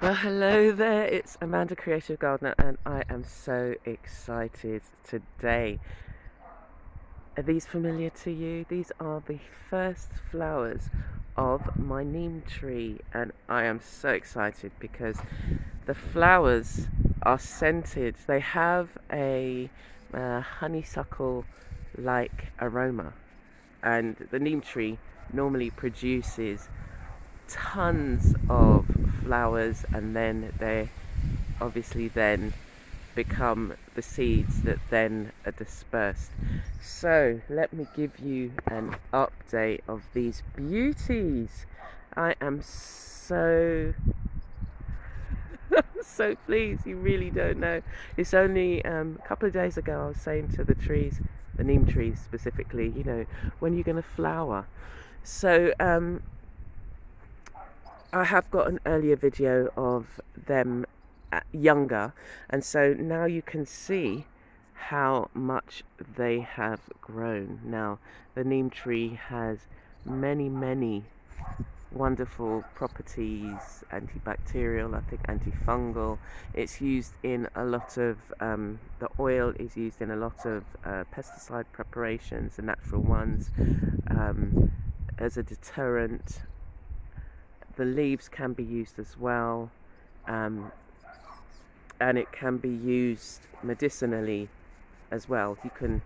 Well, hello there, it's Amanda Creative Gardener, and I am so excited today. Are these familiar to you? These are the first flowers of my neem tree, and I am so excited because the flowers are scented. They have a honeysuckle like aroma, and the neem tree normally produces tons of flowers, and then they obviously then become the seeds that then are dispersed. So let me give you an update of these beauties. I am so so pleased. You really don't know. It's only a couple of days ago I was saying to the trees, the neem trees specifically, when you're going to flower. So I have got an earlier video of them younger, and so now you can see how much they have grown. Now the neem tree has many wonderful properties, antibacterial, I think antifungal. It's used in a lot of the oil is used in a lot of pesticide preparations, the natural ones, as a deterrent. The leaves can be used as well, and it can be used medicinally as well. You can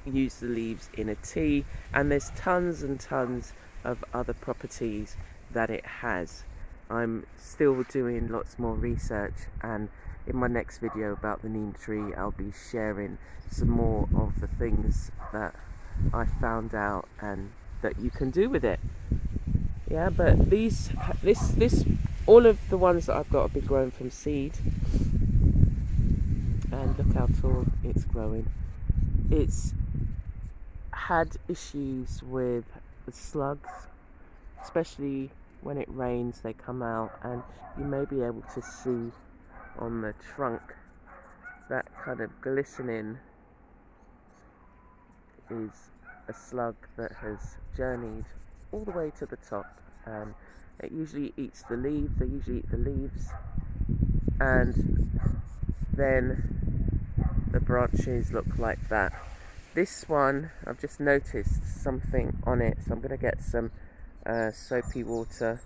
use the leaves in a tea, and there's tons and tons of other properties that it has. I'm still doing lots more research, and in my next video about the neem tree I'll be sharing some more of the things that I found out and that you can do with it. Yeah, but this all of the ones that I've got have been grown from seed, and look how tall it's growing. It's had issues with the slugs, especially when it rains. They come out, and you may be able to see on the trunk that kind of glistening is a slug that has journeyed all the way to the top. It usually eats the leaves. They usually eat the leaves, and then the branches look like that. This one, I've just noticed something on it, so I'm going to get some soapy water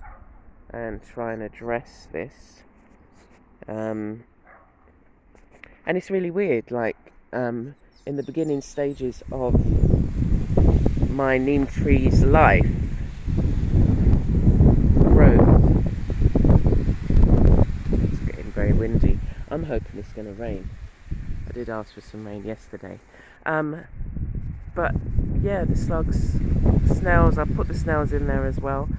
and try and address this. And it's really weird, like in the beginning stages of my neem tree's life growth, it's getting very windy. I'm hoping it's going to rain. I did ask for some rain yesterday. But yeah, the slugs, snails, I put the snails in there as well.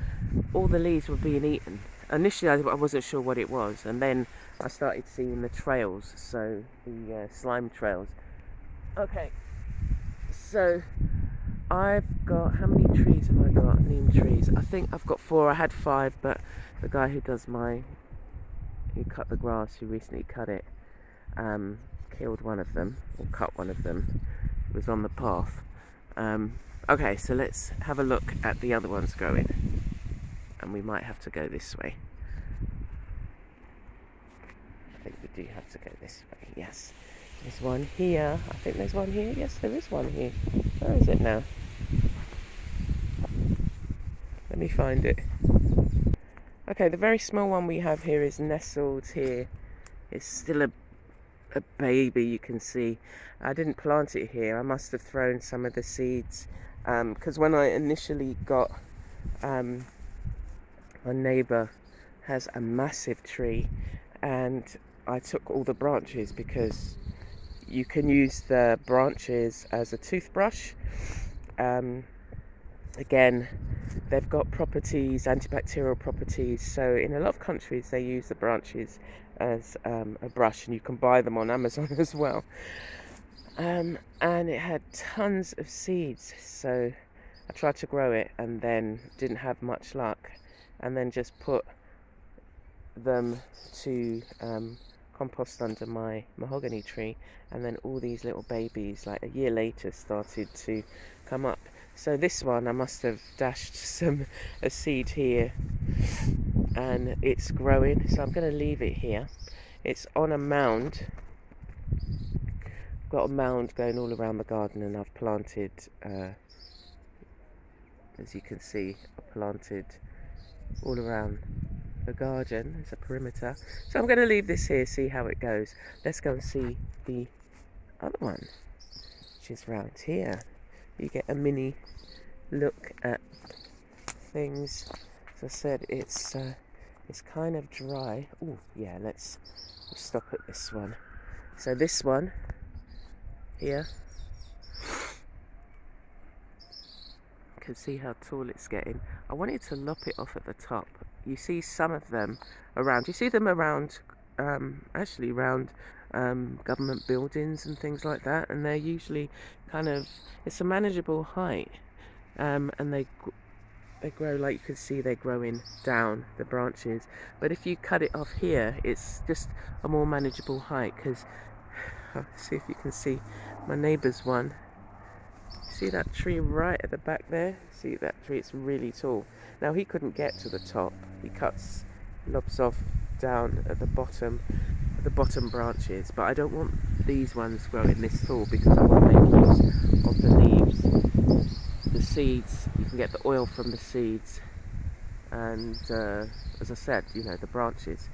All the leaves were being eaten. Initially I wasn't sure what it was, and then I started seeing the trails, so the slime trails. Okay, so I've got, how many trees have I got? Neem trees. I think I've got 4. I had 5, but the guy who cut the grass, who recently cut it, killed one of them, or cut one of them. It was on the path. Okay, so let's have a look at the other ones growing, and we might have to go this way. I think we do have to go this way. Yes, there's one here. I think there's one here. Yes, there is one here. Where is it now? Let me find it. Okay, the very small one we have here is nestled here. It's still a baby, you can see. I didn't plant it here. I must have thrown some of the seeds, because when I initially got, my neighbour has a massive tree, and I took all the branches because you can use the branches as a toothbrush. Again, they've got properties, antibacterial properties, so in a lot of countries they use the branches as a brush, and you can buy them on Amazon as well. And it had tons of seeds, so I tried to grow it and then didn't have much luck, and then just put them to compost under my mahogany tree, and then all these little babies, like a year later, started to come up. So this one I must have dashed a seed here, and it's growing, so I'm going to leave it here. It's on a mound. I've got a mound going all around the garden, and I've planted, as you can see, I've planted all around the garden as a perimeter. So I'm going to leave this here, see how it goes. Let's go and see the other one, which is round here. You get a mini look at things. As I said, it's kind of dry. Oh yeah, let's stop at this one. So this one here, you can see how tall it's getting. I wanted to lop it off at the top. You see some of them around. You see them around, actually around government buildings and things like that, and they're usually kind of, it's a manageable height, and they grow, like you can see, they're growing down the branches. But if you cut it off here, it's just a more manageable height. Because see if you can see my neighbour's one. See that tree right at the back there? See that tree? It's really tall. Now he couldn't get to the top. He lobs off down at the bottom branches. But I don't want these ones growing this tall, because I want to make use of the leaves, the seeds. You can get the oil from the seeds, and as I said, you know, the branches.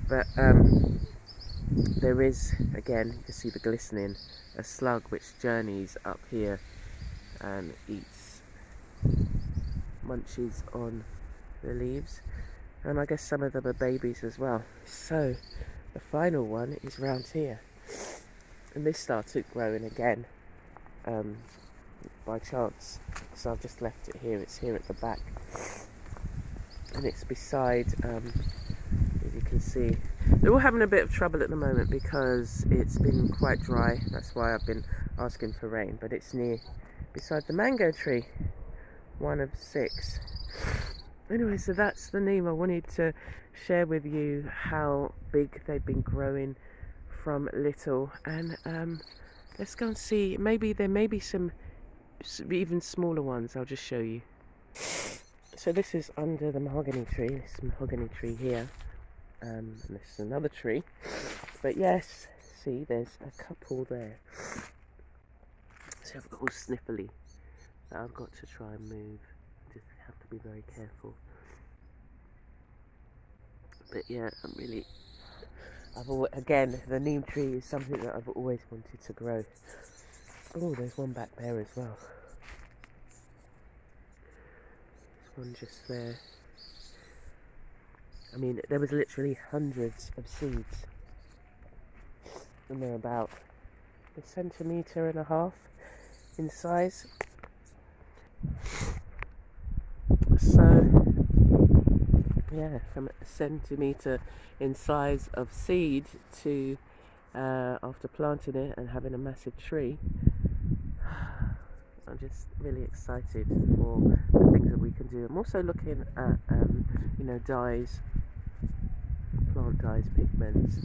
But there is, again, you can see the glistening, a slug which journeys up here and munches on the leaves, and I guess some of them are babies as well. So the final one is round here, and this started growing again by chance, so I've just left it here. It's here at the back, and it's beside, as you can see, they're all having a bit of trouble at the moment because it's been quite dry. That's why I've been asking for rain. But it's beside the mango tree, one of 6. Anyway, so that's the Neem. I wanted to share with you how big they've been growing from little, and let's go and see. Maybe there may be some even smaller ones. I'll just show you. So this is under the mahogany tree. This mahogany tree here, and this is another tree. But yes, see, there's a couple there. So I've got all sniffly that I've got to try and move. Just have to be very careful. But yeah, again, the neem tree is something that I've always wanted to grow. Oh, there's one back there as well. There's one just there. I mean, there was literally hundreds of seeds, and they're about 1.5 centimeters in size. So yeah, from 1 centimeter in size of seed to after planting it and having a massive tree, I'm just really excited for the things that we can do. I'm also looking at you know, dyes, plant dyes, pigments,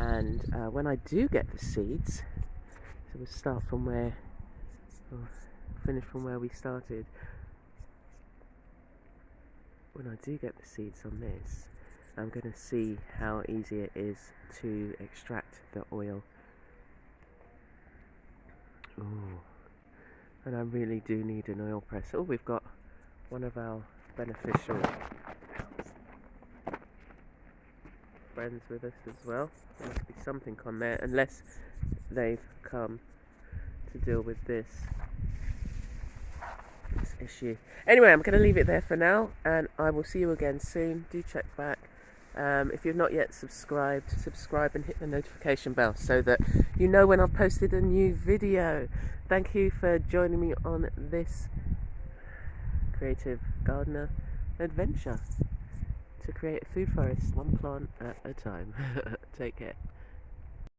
and when I do get the seeds, so we'll start from where, finish from where we started. When I do get the seeds on this, I'm going to see how easy it is to extract the oil. Ooh. And I really do need an oil press. Oh, we've got one of our beneficial friends with us as well. There must be something on there, unless they've come to deal with this issue. Anyway, I'm going to leave it there for now, and I will see you again soon. Do check back. If you've not yet subscribe and hit the notification bell so that you know when I've posted a new video. Thank you for joining me on this creative gardener adventure to create a food forest, one plant at a time. Take care.